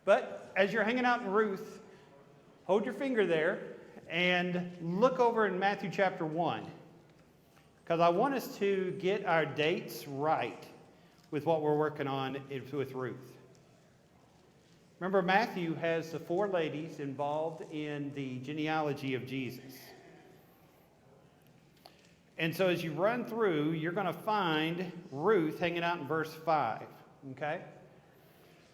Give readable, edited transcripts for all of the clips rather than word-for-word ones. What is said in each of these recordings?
But as you're hanging out in Ruth, hold your finger there and look over in Matthew chapter 1. Because I want us to get our dates right with what we're working on with Ruth. Remember, Matthew has the 4 ladies involved in the genealogy of Jesus. And so as you run through, you're going to find Ruth hanging out in verse 5. Okay?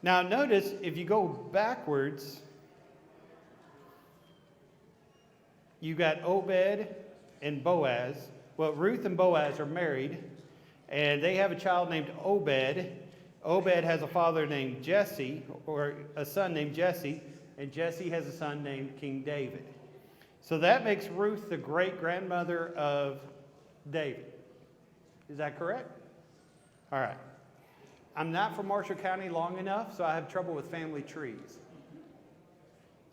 Now notice, if you go backwards, you got Obed and Boaz. Well, Ruth and Boaz are married, and they have a child named Obed. Obed has a father named Jesse, or a son named Jesse, and Jesse has a son named King David. So that makes Ruth the great-grandmother of David. Is that correct? All right. I'm not from Marshall County long enough, so I have trouble with family trees.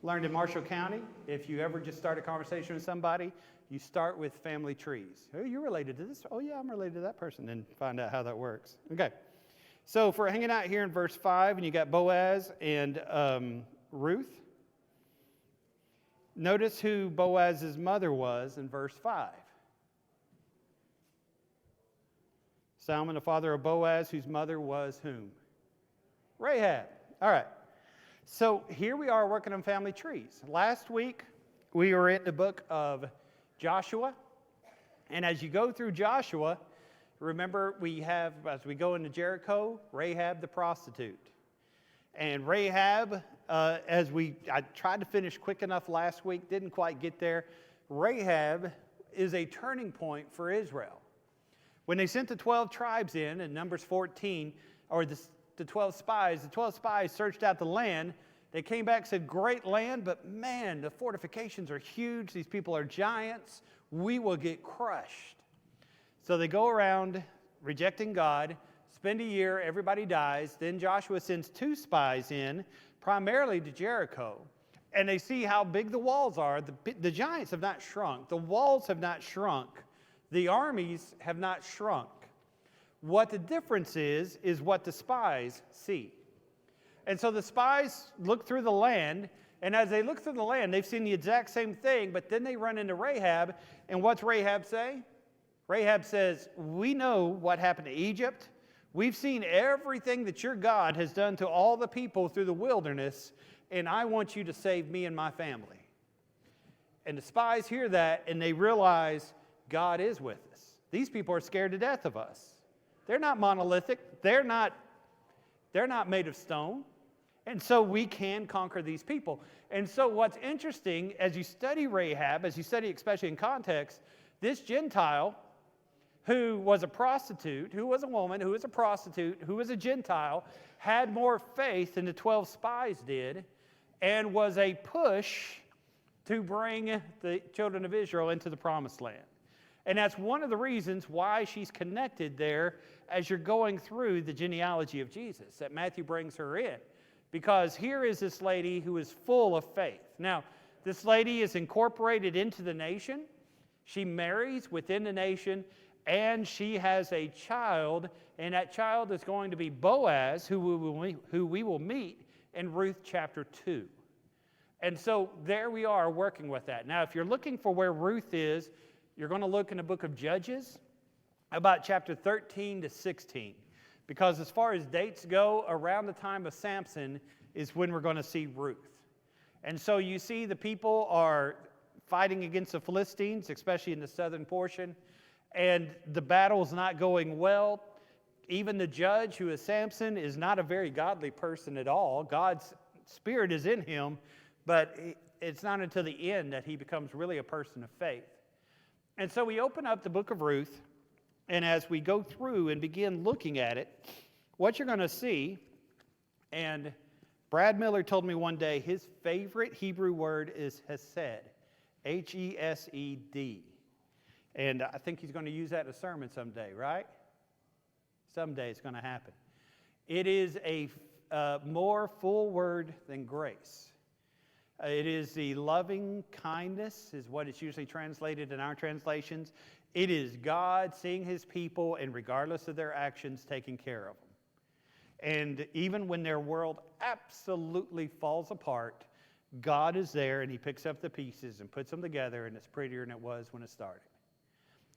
Learned in Marshall County, if you ever just start a conversation with somebody, you start with family trees. Oh, you're related to this? Oh, yeah, I'm related to that person, and find out how that works. Okay. So if we're hanging out here in verse 5, and you got Boaz and Ruth, notice who Boaz's mother was in verse 5. Salmon, the father of Boaz, whose mother was whom? Rahab. All right. So here we are working on family trees. Last week, we were in the book of Joshua. And as you go through Joshua, remember we have, as we go into Jericho, Rahab the prostitute. And Rahab, I tried to finish quick enough last week, didn't quite get there. Rahab is a turning point for Israel. When they sent the 12 tribes in Numbers 14, or the 12 spies searched out the land. They came back and said, great land, but man, the fortifications are huge. These people are giants. We will get crushed. So they go around rejecting God, spend a year, everybody dies. Then Joshua sends 2 spies in, primarily to Jericho. And they see how big the walls are. The giants have not shrunk. The walls have not shrunk. The armies have not shrunk. What the difference is what the spies see. And so the spies look through the land, and as they look through the land, they've seen the exact same thing, but then they run into Rahab, and what's Rahab say? Rahab says, we know what happened to Egypt. We've seen everything that your God has done to all the people through the wilderness, and I want you to save me and my family. And the spies hear that, and they realize God is with us. These people are scared to death of us. They're not monolithic. They're not made of stone. And so we can conquer these people. And so what's interesting, as you study Rahab, as you study especially in context, this Gentile who was a prostitute, who was a woman, who was a prostitute, who was a Gentile, had more faith than the 12 spies did, and was a push to bring the children of Israel into the promised land. And that's one of the reasons why she's connected there as you're going through the genealogy of Jesus, that Matthew brings her in. Because here is this lady who is full of faith. Now, this lady is incorporated into the nation. She marries within the nation, and she has a child, and that child is going to be Boaz, who we will meet in Ruth chapter 2. And so there we are working with that. Now, if you're looking for where Ruth is, you're going to look in the book of Judges, about chapter 13 to 16. Because as far as dates go, around the time of Samson is when we're going to see Ruth. And so you see the people are fighting against the Philistines, especially in the southern portion, and the battle's not going well. Even the judge, who is Samson, is not a very godly person at all. God's spirit is in him, but it's not until the end that he becomes really a person of faith. And so we open up the book of Ruth, and as we go through and begin looking at it, what you're going to see, and Brad Miller told me one day his favorite Hebrew word is hesed, H-E-S-E-D. And I think he's going to use that in a sermon someday, right? Someday it's going to happen. It is a more full word than grace. It is the loving kindness, is what it's usually translated in our translations. It is God seeing his people, and regardless of their actions, taking care of them. And even when their world absolutely falls apart, God is there and he picks up the pieces and puts them together, and it's prettier than it was when it started.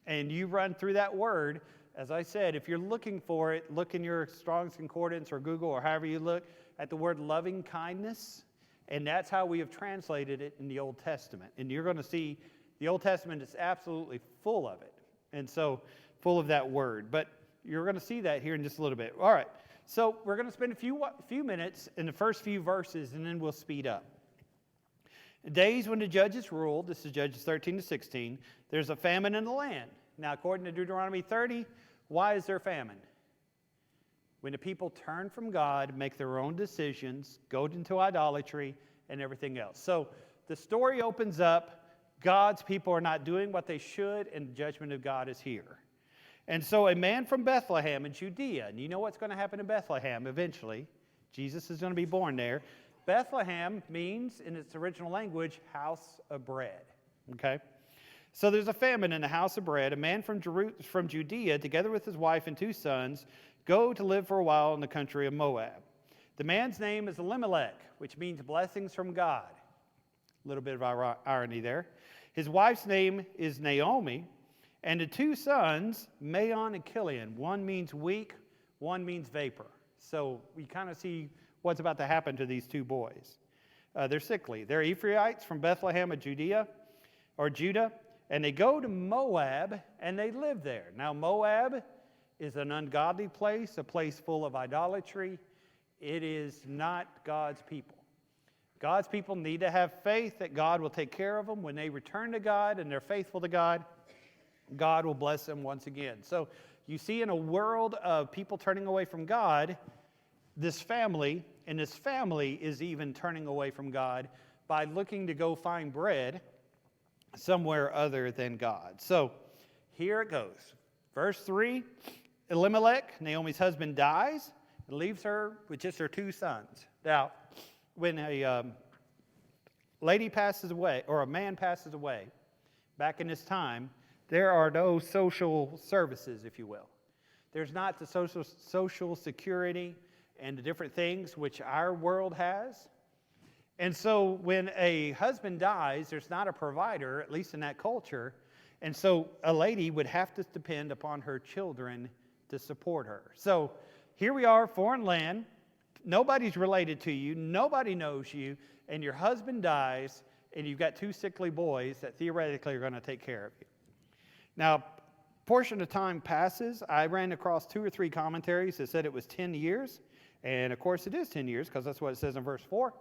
And you run through that word, as I said, if you're looking for it, look in your Strong's Concordance or Google or however you look at the word loving kindness, and that's how we have translated it in the Old Testament. And you're going to see the Old Testament is absolutely full of it, and so full of that word. But you're going to see that here in just a little bit. All right, so we're going to spend a few minutes in the first few verses, and then we'll speed up. Days when the judges ruled, this is Judges 13 to 16, there's a famine in the land. Now, according to Deuteronomy 30, why is there famine? When the people turn from God, make their own decisions, go into idolatry, and everything else. So the story opens up. God's people are not doing what they should, and the judgment of God is here. And so a man from Bethlehem in Judea, and you know what's going to happen in Bethlehem eventually. Jesus is going to be born there. Bethlehem means, in its original language, house of bread. Okay? So there's a famine in the house of bread. A man from Judea, together with his wife and 2 sons, go to live for a while in the country of Moab. The man's name is Elimelech, which means blessings from God. A little bit of irony there. His wife's name is Naomi, and the 2 sons, Maon and Kilian. One means weak, one means vapor. So we kind of see what's about to happen to these 2 boys. They're sickly. They're Ephrathites from Bethlehem of Judah, and they go to Moab, and they live there. Now, Moab is an ungodly place, a place full of idolatry. It is not God's people. God's people need to have faith that God will take care of them. When they return to God and they're faithful to God, God will bless them once again. So you see, in a world of people turning away from God, this family is even turning away from God by looking to go find bread somewhere other than God. So here it goes. Verse 3, Elimelech, Naomi's husband, dies and leaves her with just her 2 sons. Now, when a lady passes away, or a man passes away, back in this time, there are no social services, if you will. There's not the social security and the different things which our world has. And so when a husband dies, there's not a provider, at least in that culture. And so a lady would have to depend upon her children to support her. So here we are, foreign land. Nobody's related to you. Nobody knows you. And your husband dies, and you've got 2 sickly boys that theoretically are going to take care of you. Now, a portion of time passes. I ran across 2 or 3 commentaries that said it was 10 years. And, of course, it is 10 years because that's what it says in verse 4.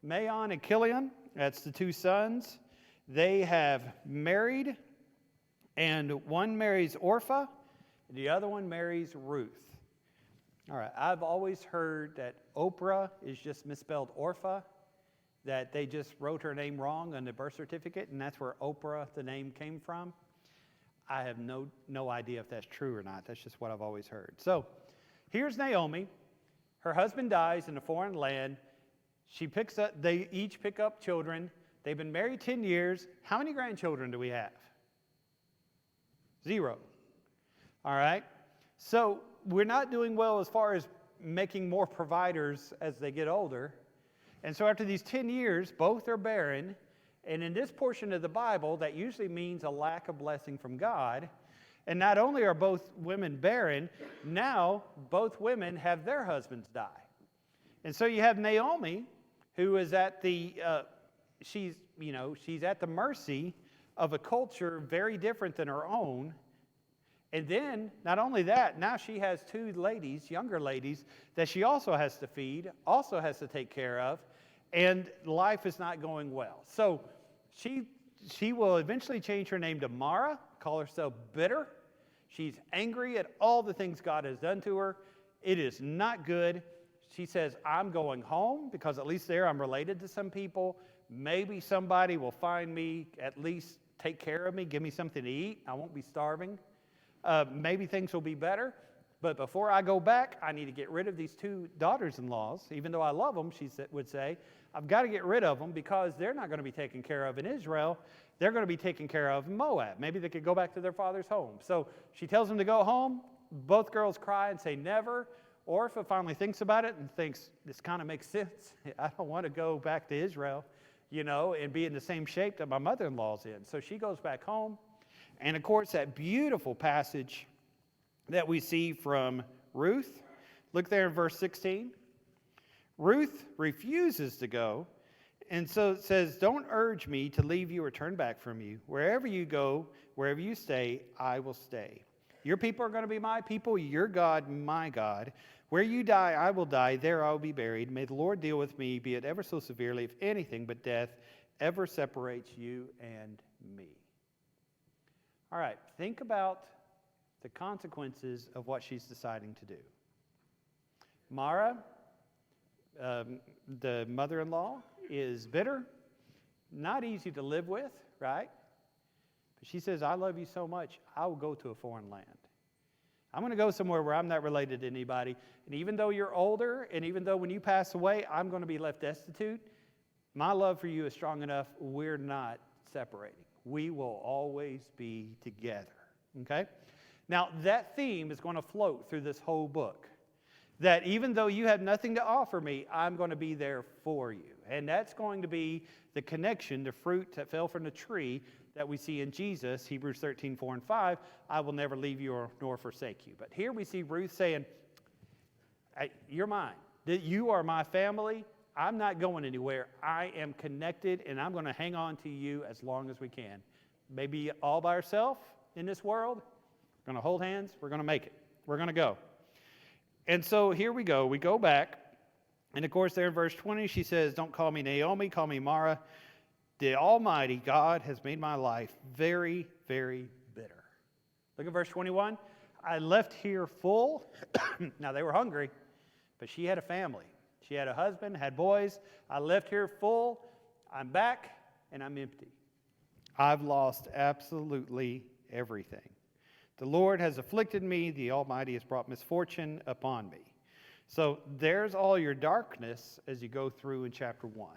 Maon and Kilian, that's the 2 sons. They have married, and one marries Orpah, and the other one marries Ruth. All right, I've always heard that Oprah is just misspelled Orpha, that they just wrote her name wrong on the birth certificate, and that's where Oprah, the name, came from. I have no idea if that's true or not. That's just what I've always heard. So here's Naomi. Her husband dies in a foreign land. They each pick up children. They've been married 10 years. How many grandchildren do we have? 0. All right. So we're not doing well as far as making more providers as they get older. And so after these 10 years, both are barren. And in this portion of the Bible, that usually means a lack of blessing from God. And not only are both women barren, now both women have their husbands die. And so you have Naomi, who is at she's at the mercy of a culture very different than her own. And then, not only that, now she has 2 ladies, younger ladies, that she also has to feed, also has to take care of, and life is not going well. So she will eventually change her name to Mara, call herself bitter. She's angry at all the things God has done to her. It is not good. She says, I'm going home because at least there I'm related to some people. Maybe somebody will find me, at least take care of me, give me something to eat. I won't be starving. Maybe things will be better. But before I go back, I need to get rid of these 2 daughters-in-laws. Even though I love them, she would say, I've got to get rid of them because they're not going to be taken care of in Israel. They're going to be taken care of in Moab. Maybe they could go back to their father's home. So she tells them to go home. Both girls cry and say, never. Or if it finally thinks about it and thinks, this kind of makes sense, I don't want to go back to Israel, and be in the same shape that my mother-in-law's in. So she goes back home. And of course, that beautiful passage that we see from Ruth, look there in verse 16. Ruth refuses to go, and so it says, don't urge me to leave you or turn back from you. Wherever you go, wherever you stay, I will stay. Your people are going to be my people, your God, my God. Where you die, I will die, there I will be buried. May the Lord deal with me, be it ever so severely, if anything but death ever separates you and me. All right, think about the consequences of what she's deciding to do. Mara, the mother-in-law, is bitter, not easy to live with, right? But she says, I love you so much, I will go to a foreign land. I'm going to go somewhere where I'm not related to anybody. And even though you're older, and even though when you pass away, I'm going to be left destitute, my love for you is strong enough, we're not separating. We will always be together, okay? Now, that theme is going to float through this whole book. That even though you have nothing to offer me, I'm going to be there for you. And that's going to be the connection, the fruit that fell from the tree that we see in Jesus, Hebrews 13, 4 and 5, I will never leave you nor forsake you. But here we see Ruth saying, hey, you're mine. You are my family. I'm not going anywhere. I am connected, and I'm going to hang on to you as long as we can. Maybe all by ourselves in this world. We're going to hold hands. We're going to make it. We're going to go. And so here we go. We go back. And of course, there in verse 20, she says, don't call me Naomi, call me Mara. The Almighty God has made my life very, very bitter. Look at verse 21. I left here full. Now, they were hungry, but she had a family. She had a husband, had boys. I left here full. I'm back, and I'm empty. I've lost absolutely everything. The Lord has afflicted me. The Almighty has brought misfortune upon me. So there's all your darkness as you go through in chapter 1.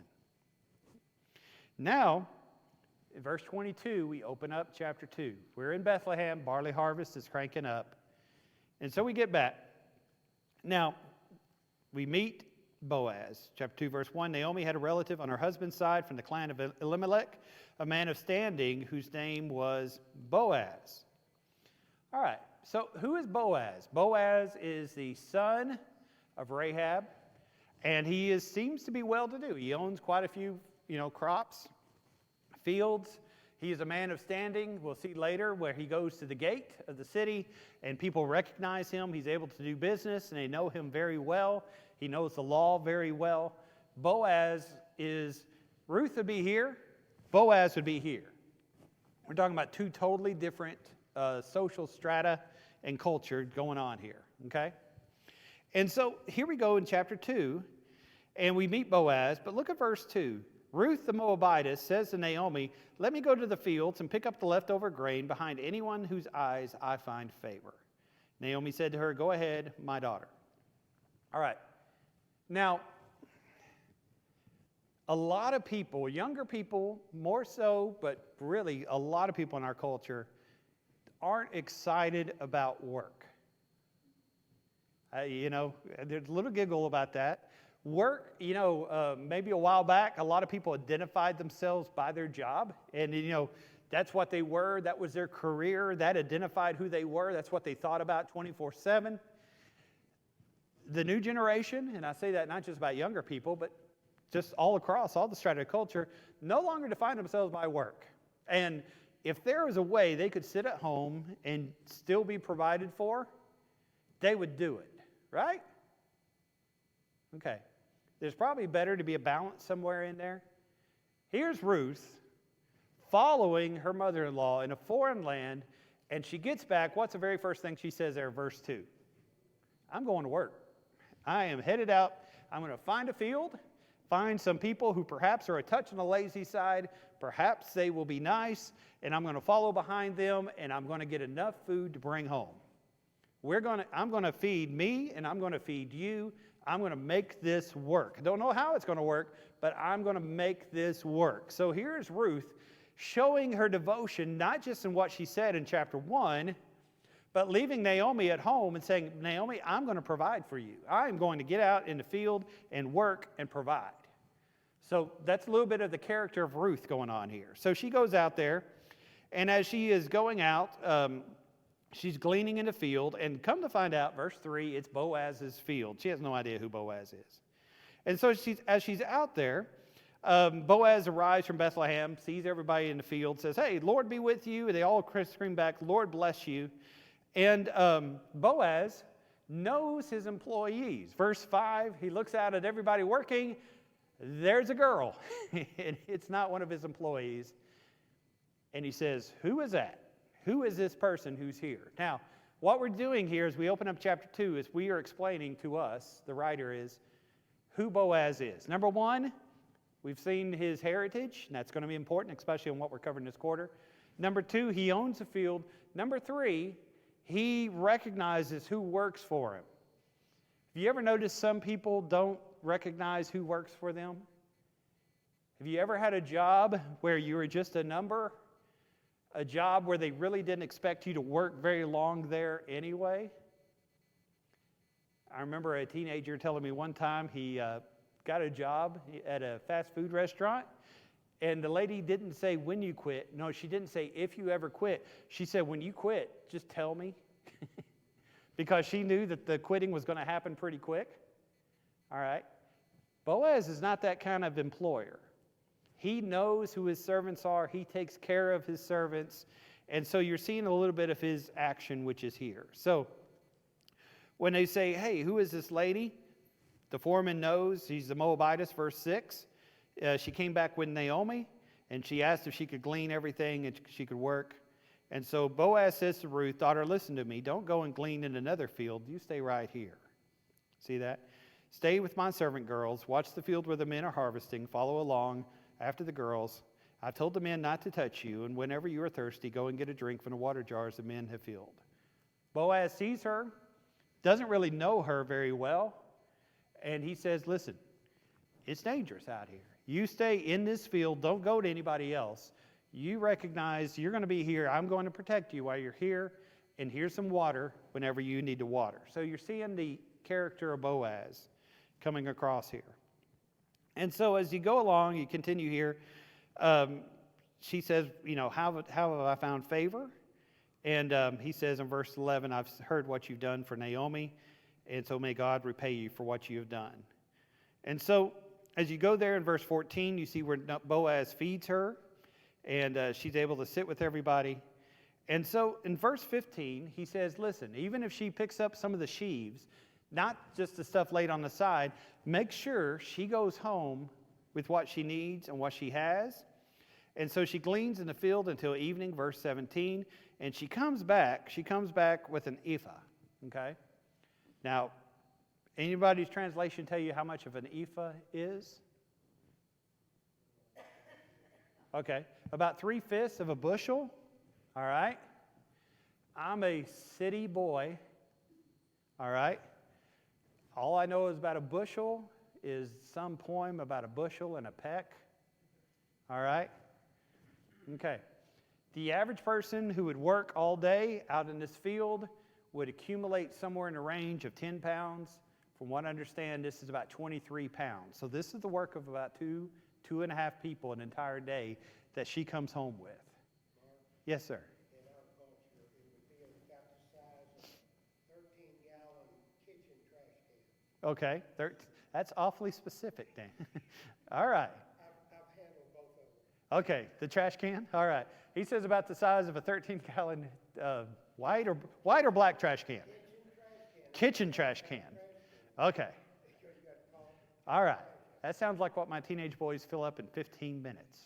Now, in verse 22, we open up chapter 2. We're in Bethlehem. Barley harvest is cranking up. And so we get back. Now, we meet Boaz. Chapter 2, verse 1, Naomi had a relative on her husband's side from the clan of Elimelech, a man of standing whose name was Boaz. All right, so who is Boaz? Boaz is the son of Rahab, and he seems to be well-to-do. He owns quite a few, crops, fields. He is a man of standing. We'll see later where he goes to the gate of the city, and people recognize him. He's able to do business, and they know him very well. He knows the law very well. Boaz is, Ruth would be here, Boaz would be here. We're talking about two totally different social strata and culture going on here, okay? And so here we go in chapter 2, and we meet Boaz, but look at verse 2. Ruth the Moabitess says to Naomi, let me go to the fields and pick up the leftover grain behind anyone whose eyes I find favor. Naomi said to her, go ahead, my daughter. All right. Now, a lot of people, younger people more so, but really a lot of people in our culture aren't excited about work. There's a little giggle about that. Work, maybe a while back, a lot of people identified themselves by their job. And, that's what they were. That was their career. That identified who they were. That's what they thought about 24/7. The new generation, and I say that not just about younger people, but just all across, all the strata of culture, no longer define themselves by work. And if there was a way they could sit at home and still be provided for, they would do it, right? Okay. There's probably better to be a balance somewhere in there. Here's Ruth following her mother-in-law in a foreign land, and she gets back. What's the very first thing she says there, verse 2? I'm going to work. I am headed out. I'm going to find a field, find some people who perhaps are a touch on the lazy side. Perhaps they will be nice, and I'm going to follow behind them, and I'm going to get enough food to bring home. I'm going to feed me, and I'm going to feed you. I'm going to make this work. I don't know how it's going to work, but I'm going to make this work. So here's Ruth showing her devotion, not just in what she said in chapter 1, but leaving Naomi at home and saying, Naomi, I'm going to provide for you. I'm going to get out in the field and work and provide. So that's a little bit of the character of Ruth going on here. So she goes out there, and as she is going out, she's gleaning in the field, and come to find out, verse 3, it's Boaz's field. She has no idea who Boaz is. And so as she's out there, Boaz arrives from Bethlehem, sees everybody in the field, says, hey, Lord be with you. And they all scream back, Lord bless you. And Boaz knows his employees. Verse 5, he looks out at everybody working. There's a girl. And it's not one of his employees. And he says, who is that? Who is this person who's here? Now, what we're doing here as we open up chapter 2 is we are explaining to us, the writer is, who Boaz is. Number one, we've seen his heritage, and that's going to be important, especially on what we're covering this quarter. Number two, he owns a field. Number three, he recognizes who works for him. Have you ever noticed some people don't recognize who works for them? Have you ever had a job where you were just a number? A job where they really didn't expect you to work very long there anyway? I remember a teenager telling me one time he got a job at a fast food restaurant, and the lady didn't say when you quit. No, she didn't say if you ever quit. She said, when you quit, just tell me. Because she knew that the quitting was going to happen pretty quick. All right. Boaz is not that kind of employer. He knows who his servants are. He takes care of his servants. And so you're seeing a little bit of his action, which is here. So when they say, hey, who is this lady? The foreman knows she's the Moabitess, verse 6. She came back with Naomi, and she asked if she could glean everything and she could work. And so Boaz says to Ruth, daughter, listen to me. Don't go and glean in another field. You stay right here. See that? Stay with my servant girls. Watch the field where the men are harvesting. Follow along after the girls. I've told the men not to touch you, and whenever you are thirsty, go and get a drink from the water jars the men have filled. Boaz sees her, doesn't really know her very well, and he says, listen, it's dangerous out here. You stay in this field. Don't go to anybody else. You recognize you're going to be here. I'm going to protect you while you're here, and here's some water whenever you need to water. So you're seeing the character of Boaz coming across here. And so as you go along, you continue here, she says, how have I found favor? And he says in verse 11, I've heard what you've done for Naomi, and so may God repay you for what you have done. And so as you go there in verse 14, you see where Boaz feeds her, and she's able to sit with everybody. And so in verse 15, he says, listen, even if she picks up some of the sheaves, not just the stuff laid on the side, make sure she goes home with what she needs and what she has. And so she gleans in the field until evening, verse 17, and she comes back with an ephah, okay? Now, anybody's translation tell you how much of an ephah is? Okay, about 3/5 of a bushel, all right? I'm a city boy, all right? All I know is about a bushel is some poem about a bushel and a peck. All right? Okay. The average person who would work all day out in this field would accumulate somewhere in the range of 10 pounds. From what I understand, this is about 23 pounds. So this is the work of about 2.5 people an entire day that she comes home with. Yes, sir. In our culture, it would be about the size of a 13-gallon kitchen trash can. Okay, that's awfully specific, Dan. All right. I've handled both of them. Okay, the trash can? All right. He says about the size of a 13-gallon white or black trash can? Kitchen trash can. Okay. All right. That sounds like what my teenage boys fill up in 15 minutes.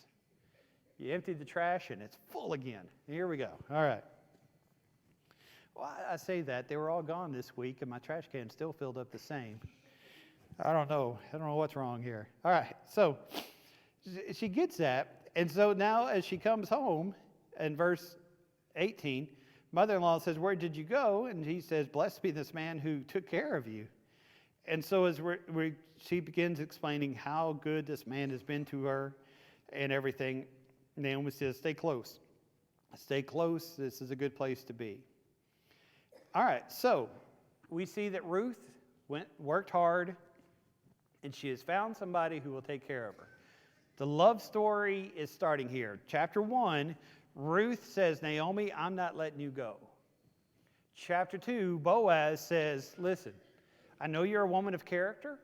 You empty the trash and it's full again. Here we go. All right. Well, I say that. They were all gone this week and my trash can still filled up the same. I don't know what's wrong here. All right. So she gets that. And so now as she comes home in verse 18, mother-in-law says, where did you go? And he says, blessed be this man who took care of you. And so as she begins explaining how good this man has been to her and everything, Naomi says, stay close. Stay close. This is a good place to be. All right, so we see that Ruth worked hard, and she has found somebody who will take care of her. The love story is starting here. Chapter 1, Ruth says, Naomi, I'm not letting you go. Chapter 2, Boaz says, listen, I know you're a woman of character.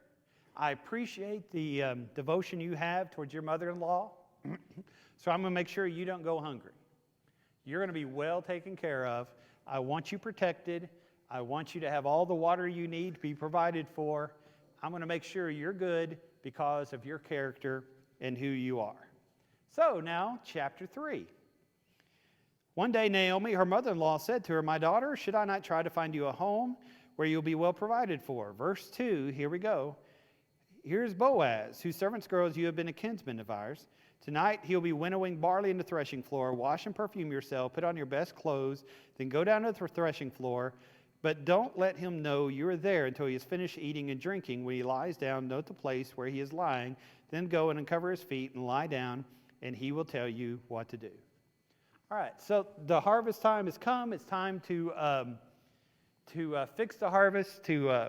I appreciate the devotion you have towards your mother-in-law. So I'm going to make sure you don't go hungry. You're going to be well taken care of. I want you protected. I want you to have all the water you need to be provided for. I'm going to make sure you're good because of your character and who you are. So now, chapter 3. One day, Naomi, her mother-in-law, said to her, my daughter, should I not try to find you a home where you'll be well provided for? Verse 2, here we go. Here's Boaz, whose servants' girls you have been a kinsman of ours. Tonight he'll be winnowing barley in the threshing floor. Wash and perfume yourself, put on your best clothes, then go down to the threshing floor. But don't let him know you are there until he has finished eating and drinking. When he lies down, note the place where he is lying. Then go and uncover his feet and lie down, and he will tell you what to do. All right, so the harvest time has come. It's time to fix the harvest, to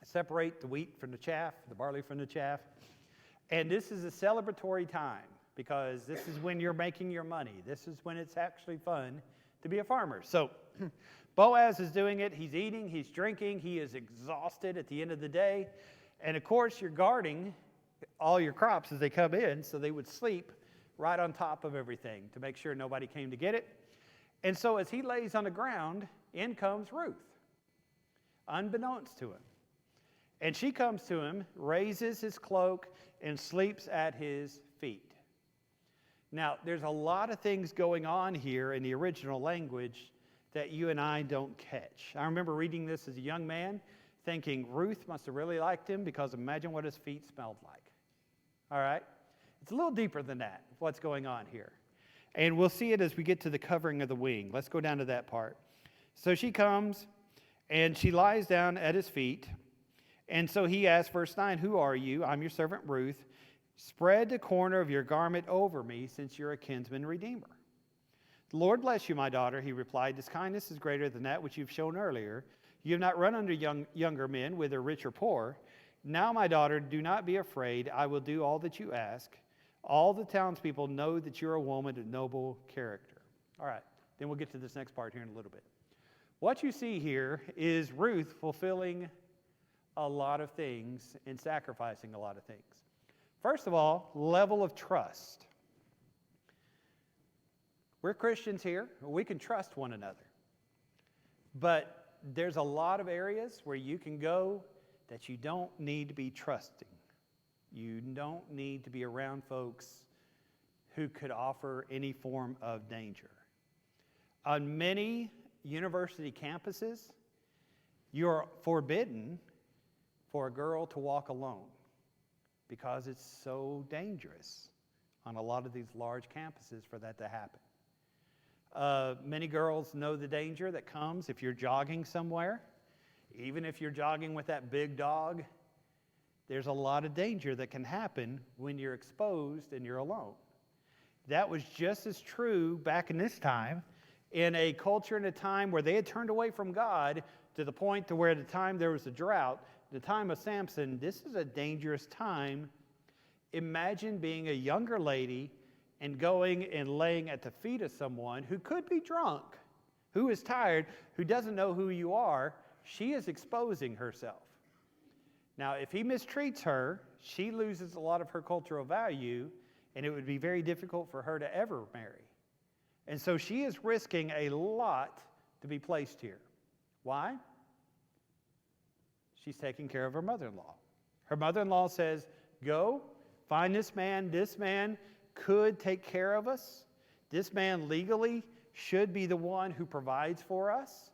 separate the wheat from the chaff, the barley from the chaff. And this is a celebratory time because this is when you're making your money. This is when it's actually fun to be a farmer. So Boaz is doing it. He's eating, he's drinking, he is exhausted at the end of the day. And of course, you're guarding all your crops as they come in, so they would sleep right on top of everything to make sure nobody came to get it. And so as he lays on the ground, in comes Ruth, unbeknownst to him. And she comes to him, raises his cloak, and sleeps at his feet. Now, there's a lot of things going on here in the original language that you and I don't catch. I remember reading this as a young man, thinking Ruth must have really liked him because imagine what his feet smelled like. All right? It's a little deeper than that, what's going on here. And we'll see it as we get to the covering of the wing. Let's go down to that part. So she comes, and she lies down at his feet. And so he asks, verse 9, who are you? I'm your servant Ruth. Spread the corner of your garment over me, since you're a kinsman redeemer. The Lord bless you, my daughter, he replied. This kindness is greater than that which you've shown earlier. You have not run under younger men, whether rich or poor. Now, my daughter, do not be afraid. I will do all that you ask. All the townspeople know that you're a woman of noble character. All right, then we'll get to this next part here in a little bit. What you see here is Ruth fulfilling a lot of things and sacrificing a lot of things. First of all, level of trust. We're Christians here. We can trust one another. But there's a lot of areas where you can go that you don't need to be trusting. You don't need to be around folks who could offer any form of danger. On many university campuses, you're forbidden for a girl to walk alone because it's so dangerous on a lot of these large campuses for that to happen. Many girls know the danger that comes if you're jogging somewhere. Even if you're jogging with that big dog, there's a lot of danger that can happen when you're exposed and you're alone. That was just as true back in this time, in a culture and a time where they had turned away from God to the point to where at the time there was a drought, the time of Samson, this is a dangerous time. Imagine being a younger lady and going and laying at the feet of someone who could be drunk, who is tired, who doesn't know who you are. She is exposing herself. Now, if he mistreats her, she loses a lot of her cultural value, and it would be very difficult for her to ever marry. And so she is risking a lot to be placed here. Why? She's taking care of her mother-in-law. Her mother-in-law says, go, find this man. This man could take care of us. This man legally should be the one who provides for us.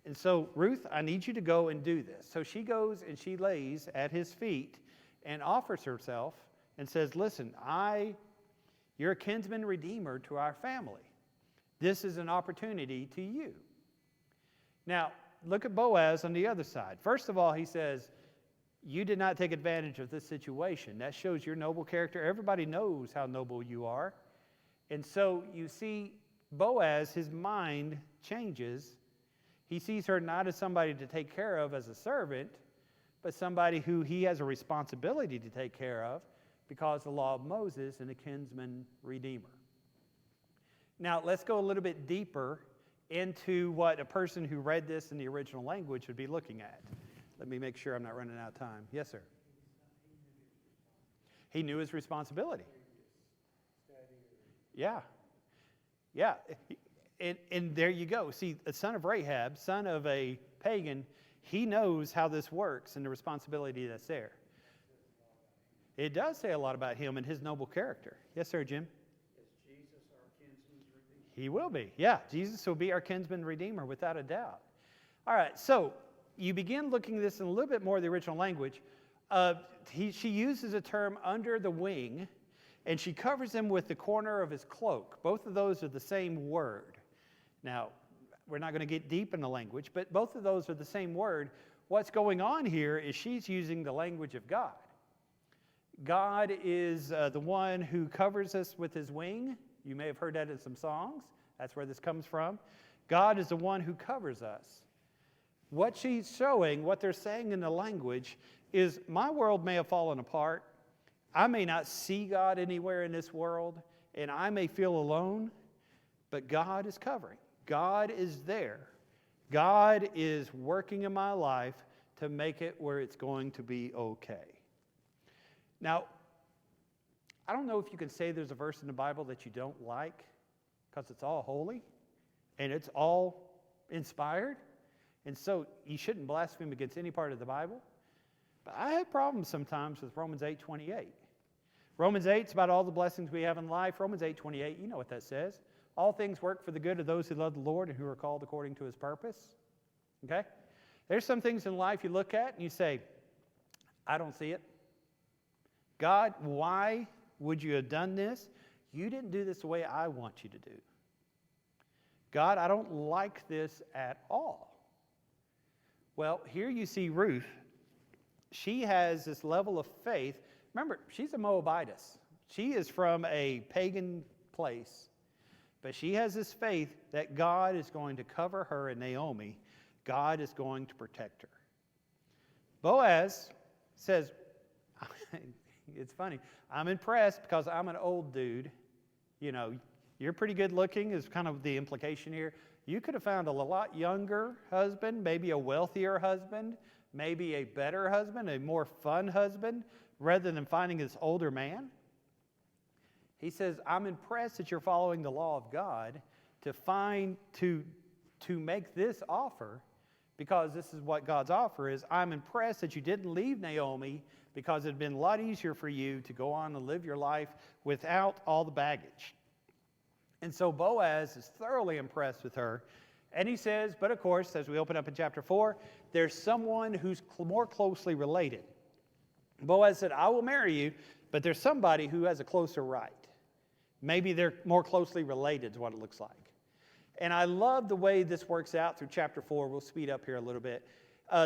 And so, Ruth, I need you to go and do this. So she goes and she lays at his feet and offers herself and says, listen, you're a kinsman redeemer to our family. This is an opportunity to you. Now, look at Boaz on the other side. First of all, he says, you did not take advantage of this situation. That shows your noble character. Everybody knows how noble you are. And so you see Boaz, his mind changes. He sees her not as somebody to take care of as a servant, but somebody who he has a responsibility to take care of because of the law of Moses and a kinsman redeemer. Now, let's go a little bit deeper into what a person who read this in the original language would be looking at. Let me make sure I'm not running out of time. Yes, sir. He knew his responsibility. Yeah. Yeah. And there you go. See, the son of Rahab, son of a pagan, he knows how this works and the responsibility that's there. It does say a lot about him and his noble character. Yes, sir, Jim? Is Jesus our kinsman's redeemer? He will be. Yeah, Jesus will be our kinsman redeemer without a doubt. All right, so you begin looking at this in a little bit more of the original language. She uses a term under the wing, and she covers him with the corner of his cloak. Both of those are the same word. Now, we're not going to get deep in the language, but both of those are the same word. What's going on here is she's using the language of God. God is the one who covers us with his wing. You may have heard that in some songs. That's where this comes from. God is the one who covers us. What she's showing, what they're saying in the language, is my world may have fallen apart. I may not see God anywhere in this world, and I may feel alone, but God is covering. God is there. God is working in my life to make it where it's going to be okay. Now, I don't know if you can say there's a verse in the Bible that you don't like, because it's all holy, and it's all inspired, and so you shouldn't blaspheme against any part of the Bible. But I have problems sometimes with Romans 8:28. Romans 8 is about all the blessings we have in life. Romans 8:28, you know what that says. All things work for the good of those who love the Lord and who are called according to his purpose. Okay? There's some things in life you look at and you say, I don't see it. God, why would you have done this? You didn't do this the way I want you to do. God, I don't like this at all. Well, here you see Ruth. She has this level of faith. Remember, she's a Moabitess. She is from a pagan place. But she has this faith that God is going to cover her and Naomi. God is going to protect her. Boaz says, it's funny, I'm impressed because I'm an old dude. You know, you're pretty good looking is kind of the implication here. You could have found a lot younger husband, maybe a wealthier husband, maybe a better husband, a more fun husband, rather than finding this older man. He says, I'm impressed that you're following the law of God to make this offer, because this is what God's offer is. I'm impressed that you didn't leave Naomi, because it had been a lot easier for you to go on and live your life without all the baggage. And so Boaz is thoroughly impressed with her. And he says, but of course, as we open up in chapter 4, there's someone who's more closely related. Boaz said, I will marry you, but there's somebody who has a closer right. Maybe they're more closely related is what it looks like. And I love the way this works out through chapter 4. We'll speed up here a little bit.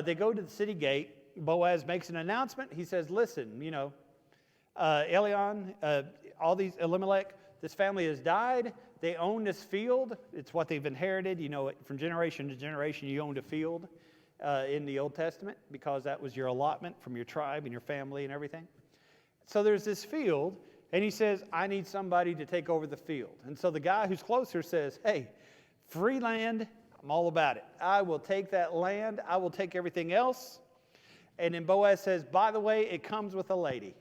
They go to the city gate. Boaz makes an announcement. He says, listen, Elion, Elimelech, this family has died. They own this field. It's what they've inherited. You know, from generation to generation, you owned a field in the Old Testament because that was your allotment from your tribe and your family and everything. So there's this field, and he says, I need somebody to take over the field. And so the guy who's closer says, hey, free land, I'm all about it. I will take that land. I will take everything else. And then Boaz says, by the way, it comes with a lady.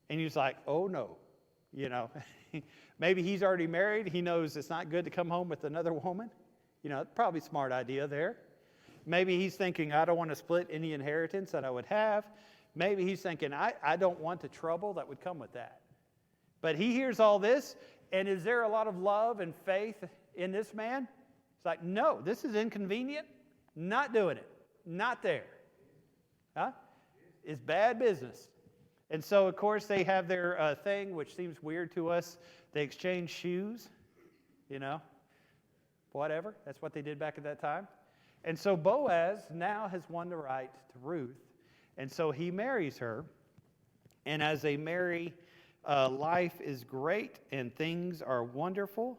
And he's like, oh no, maybe he's already married. He knows it's not good to come home with another woman. Probably a smart idea there. Maybe he's thinking, I don't want to split any inheritance that I would have. Maybe he's thinking, I don't want the trouble that would come with that. But he hears all this, and is there a lot of love and faith in this man? It's like, no, this is inconvenient. Not doing it. Not there. Huh? It's bad business. And so, of course, they have their thing, which seems weird to us. They exchange shoes, whatever. That's what they did back at that time. And so Boaz now has won the right to Ruth. And so he marries her. And as they marry, life is great and things are wonderful.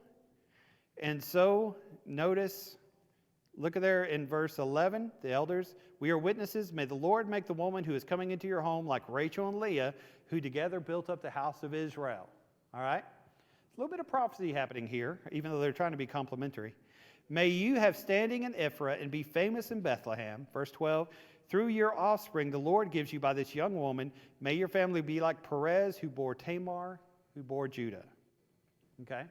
And so, notice Look at there in verse 11, the elders. We are witnesses. May the Lord make the woman who is coming into your home like Rachel and Leah, who together built up the house of Israel. All right? A little bit of prophecy happening here, even though they're trying to be complimentary. May you have standing in Ephraim and be famous in Bethlehem. Verse 12. Through your offspring, the Lord gives you by this young woman. May your family be like Perez, who bore Tamar, who bore Judah. Okay?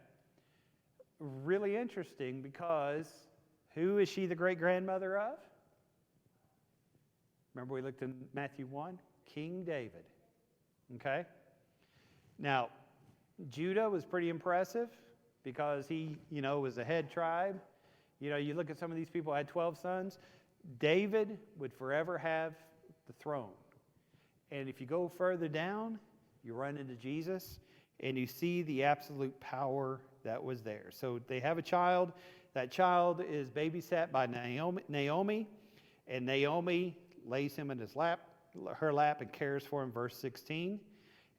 Really interesting, because who is she the great-grandmother of? Remember we looked in Matthew 1? King David. Okay? Now, Judah was pretty impressive because he, was a head tribe. You look at some of these people who had 12 sons. David would forever have the throne. And if you go further down, you run into Jesus, and you see the absolute power that was there. So they have a child. That child is babysat by Naomi, and Naomi lays him in her lap, and cares for him, verse 16.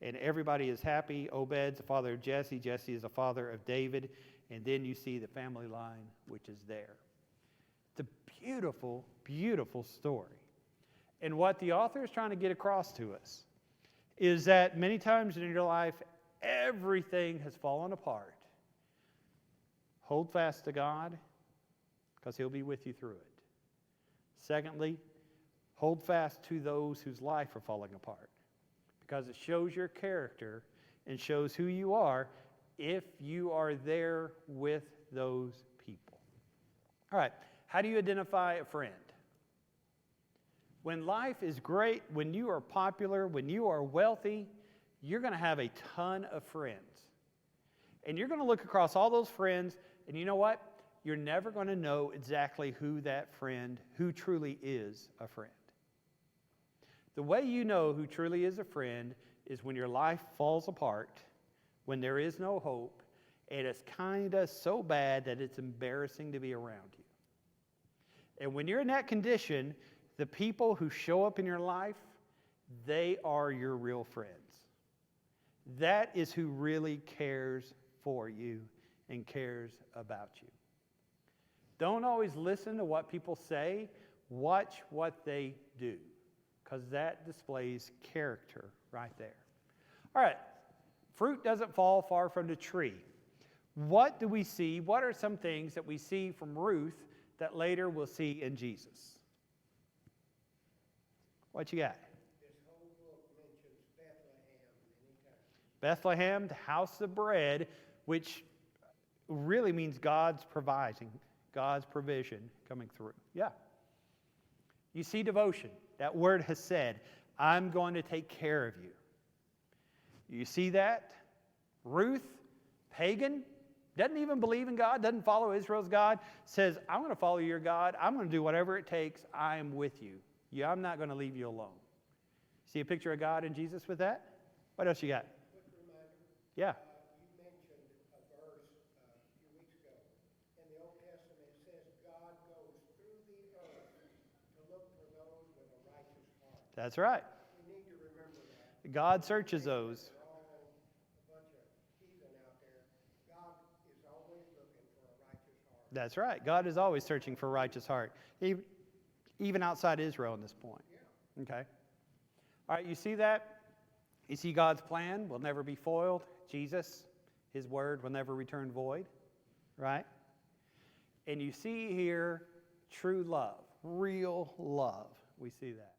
And everybody is happy. Obed's the father of Jesse. Jesse is the father of David. And then you see the family line, which is there. It's a beautiful, beautiful story. And what the author is trying to get across to us is that many times in your life, everything has fallen apart. Hold fast to God, because He'll be with you through it. Secondly, hold fast to those whose life are falling apart, because it shows your character and shows who you are if you are there with those people. All right, how do you identify a friend? When life is great, when you are popular, when you are wealthy, you're going to have a ton of friends. And you're going to look across all those friends, and you know what? You're never going to know exactly who truly is a friend. The way you know who truly is a friend is when your life falls apart, when there is no hope, and it's kind of so bad that it's embarrassing to be around you. And when you're in that condition, the people who show up in your life, they are your real friends. That is who really cares for you and cares about you. Don't always listen to what people say. Watch what they do, because that displays character right there. All right, fruit doesn't fall far from the tree. What do we see? What are some things that we see from Ruth that later we'll see in Jesus? What you got? This whole book mentions Bethlehem many times. Bethlehem, the house of bread, which really means God's providing, God's provision coming through. Yeah. You see devotion. That word has said, I'm going to take care of you. You see that? Ruth, pagan, doesn't even believe in God, doesn't follow Israel's God, says, I'm going to follow your God. I'm going to do whatever it takes. I am with you. Yeah, I'm not going to leave you alone. See a picture of God and Jesus with that? What else you got? Quick reminder. Yeah. You mentioned a verse a few weeks ago. In the Old Testament, it says God goes through the earth to look for those with a righteous heart. That's right. We need to remember that. God searches those. They're all a bunch of heathen out there. God is always looking for a righteous heart. That's right. God is always searching for a righteous heart, even outside Israel in this point. Yeah. Okay. All right, you see that? You see God's plan will never be foiled. Jesus, His word will never return void. Right? And you see here true love, real love. We see that.